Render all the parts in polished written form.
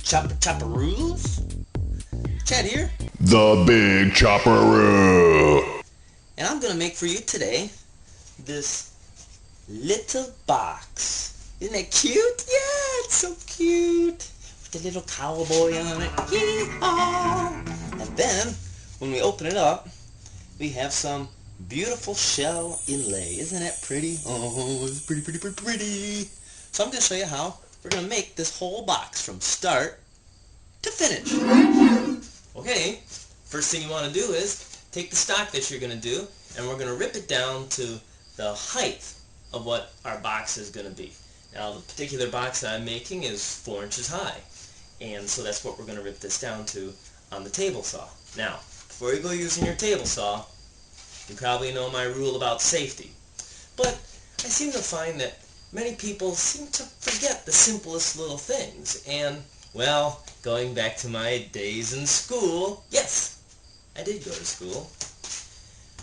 Chopperoos? Chad here. The Big Chopperoo. And I'm gonna make for you today this little box. Isn't it cute? Yeah, it's so cute. With the little cowboy on it. Yee-haw! And then, when we open it up, we have some beautiful shell inlay. Isn't that pretty? Oh, it's pretty, pretty, pretty, pretty. So I'm gonna show you how we're gonna make this whole box from start to finish. Okay, first thing you want to do is take the stock that you're going to do, and we're going to rip it down to the height of what our box is going to be. Now, the particular box that I'm making is 4 inches high, and so that's what we're going to rip this down to on the table saw. Now, before you go using your table saw, you probably know my rule about safety, but I seem to find that many people seem to forget the simplest little things, and, well, going back to my days in school, yes, I did go to school,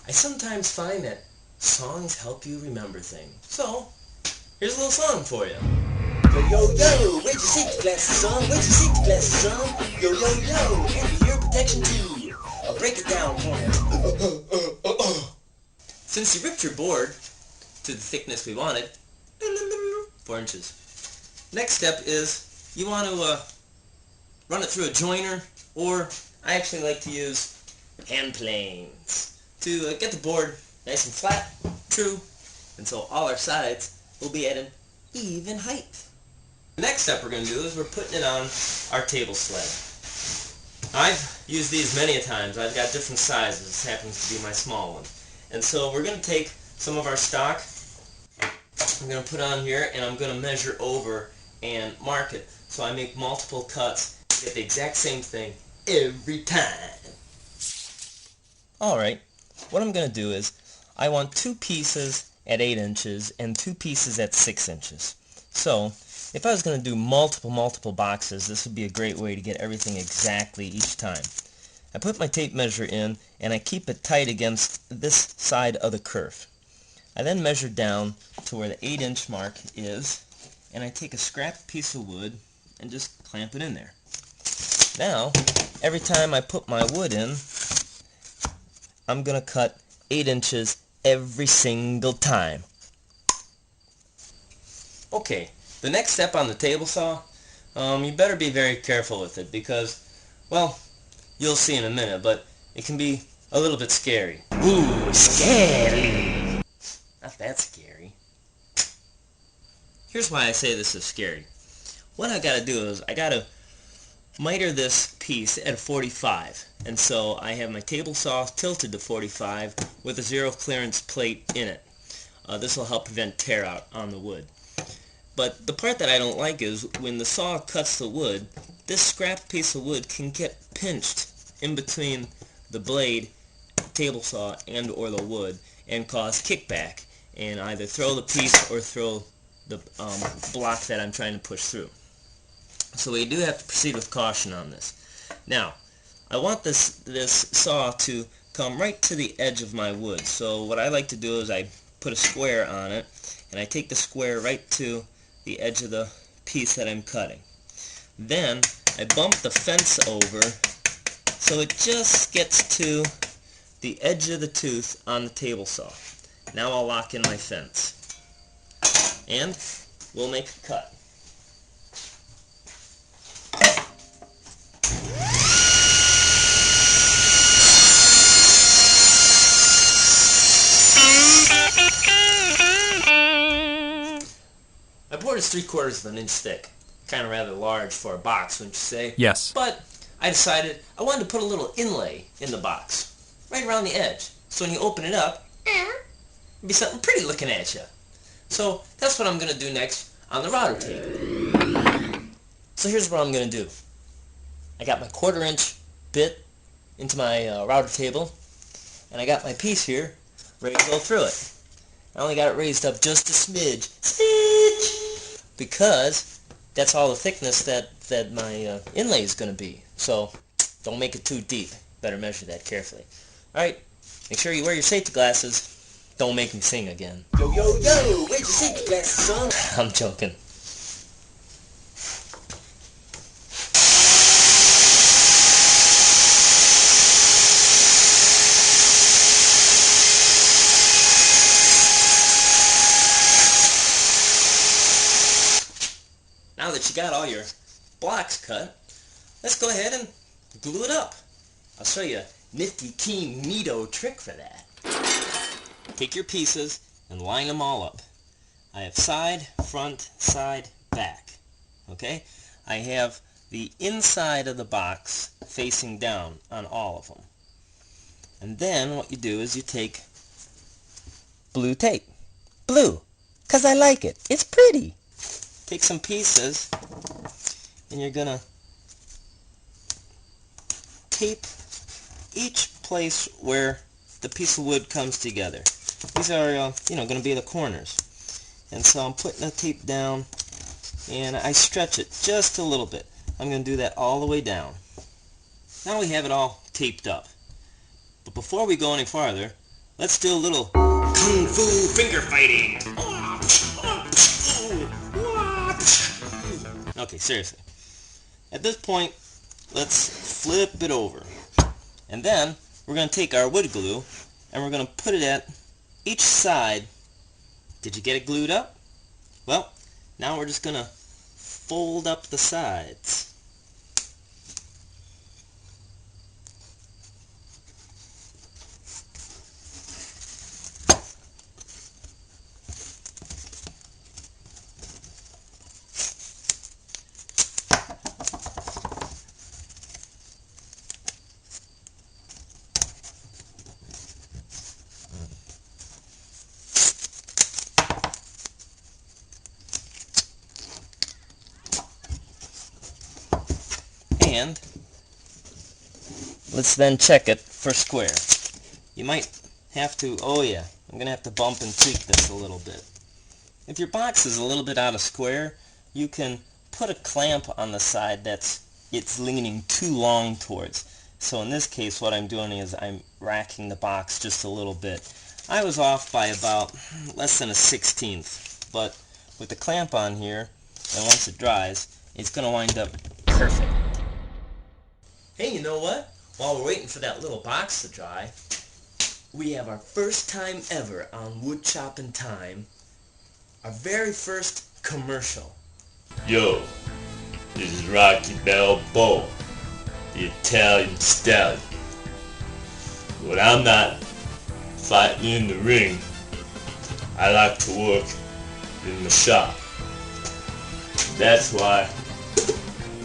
I sometimes find that songs help you remember things. So, here's a little song for you. Yo, yo, yo, where'd you safety glasses, son? Where'd your safety glasses, son? Yo, yo, yo, and your ear protection too. I'll break it down for you. Since you ripped your board to the thickness we wanted, 4 inches. Next step is you want to run it through a joiner, or I actually like to use hand planes to get the board nice and flat, true, and so all our sides will be at an even height. The next step we're going to do is we're putting it on our table sled. I've used these many a times. I've got different sizes. This happens to be my small one. And so we're going to take some of our stock, I'm going to put on here, and I'm going to measure over and mark it. So I make multiple cuts to get the exact same thing every time. Alright, what I'm going to do is I want 2 pieces at 8 inches and 2 pieces at 6 inches. So if I was going to do multiple boxes, this would be a great way to get everything exactly each time. I put my tape measure in and I keep it tight against this side of the curve. I then measure down to where the 8-inch mark is, and I take a scrap piece of wood and just clamp it in there. Now, every time I put my wood in, I'm going to cut 8 inches every single time. Okay, the next step on the table saw, you better be very careful with it because, well, you'll see in a minute, but it can be a little bit scary. Ooh, scary! Not that scary. Here's why I say this is scary. What I gotta do is I gotta miter this piece at a 45, and so I have my table saw tilted to 45 with a 0 clearance plate in it. This will help prevent tear out on the wood. But the part that I don't like is when the saw cuts the wood, this scrap piece of wood can get pinched in between the blade, table saw, and or the wood and cause kickback and either throw the piece or throw the block that I'm trying to push through. So we do have to proceed with caution on this. Now, I want this saw to come right to the edge of my wood. So what I like to do is I put a square on it, and I take the square right to the edge of the piece that I'm cutting. Then I bump the fence over so it just gets to the edge of the tooth on the table saw. Now I'll lock in my fence. And we'll make a cut. My board is 3/4 of an inch thick. Kind of rather large for a box, wouldn't you say? Yes. But I decided I wanted to put a little inlay in the box, right around the edge. So when you open it up, it'll be something pretty looking at you. So that's what I'm going to do next on the router table. So here's what I'm going to do. I got my 1/4 inch bit into my router table, and I got my piece here ready to go through it. I only got it raised up just a smidge, because that's all the thickness that my inlay is going to be. So don't make it too deep. Better measure that carefully. Alright, make sure you wear your safety glasses. Don't make me sing again. Yo, yo, yo, where'd your safety glasses, son? I'm joking. that you got all your blocks cut, let's go ahead and glue it up. I'll show you a nifty, keen, neato trick for that. Take your pieces and line them all up. I have side, front, side, back. Okay? I have the inside of the box facing down on all of them. And then what you do is you take blue tape. Blue, 'cause I like it. It's pretty. Take some pieces and you're gonna tape each place where the piece of wood comes together. These are, going to be the corners. And so I'm putting the tape down and I stretch it just a little bit. I'm going to do that all the way down. Now we have it all taped up. But before we go any farther, let's do a little kung fu finger fighting. Okay, seriously. At this point, let's flip it over. And then we're going to take our wood glue and we're going to put it at each side. Did you get it glued up? Well, now we're just going to fold up the sides. And let's then check it for square. You might have to, I'm going to have to bump and tweak this a little bit. If your box is a little bit out of square, you can put a clamp on the side it's leaning too long towards. So in this case what I'm doing is I'm racking the box just a little bit. I was off by about less than a 16th, but with the clamp on here, and once it dries, it's going to wind up perfect. Hey, you know what? While we're waiting for that little box to dry, we have our first time ever on Wood Chopping Time, our very first commercial. Yo, this is Rocky Balboa, the Italian stallion. When I'm not fighting in the ring, I like to work in the shop. That's why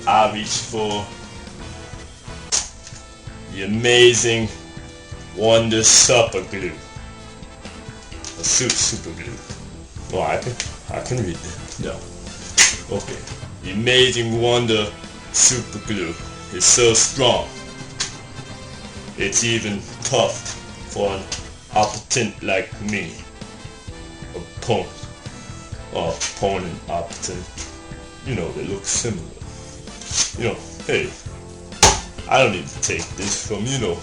I reach for the amazing Wonder Super Glue. A super glue. Oh, I can read that. No. Okay. The amazing Wonder Super Glue is so strong. It's even tough for an opponent like me. Opponent, opponent. You know, they look similar. You know, hey, I don't need to take this from, Yo,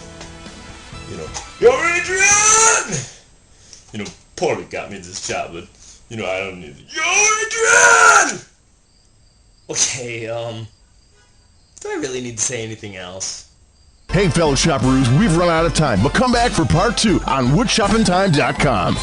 Adrian! Porter got me this job, but, I don't need it. Yo, Adrian! Okay, do I really need to say anything else? Hey, fellow shopperoos, we've run out of time, but come back for part 2 on WoodShoppingTime.com.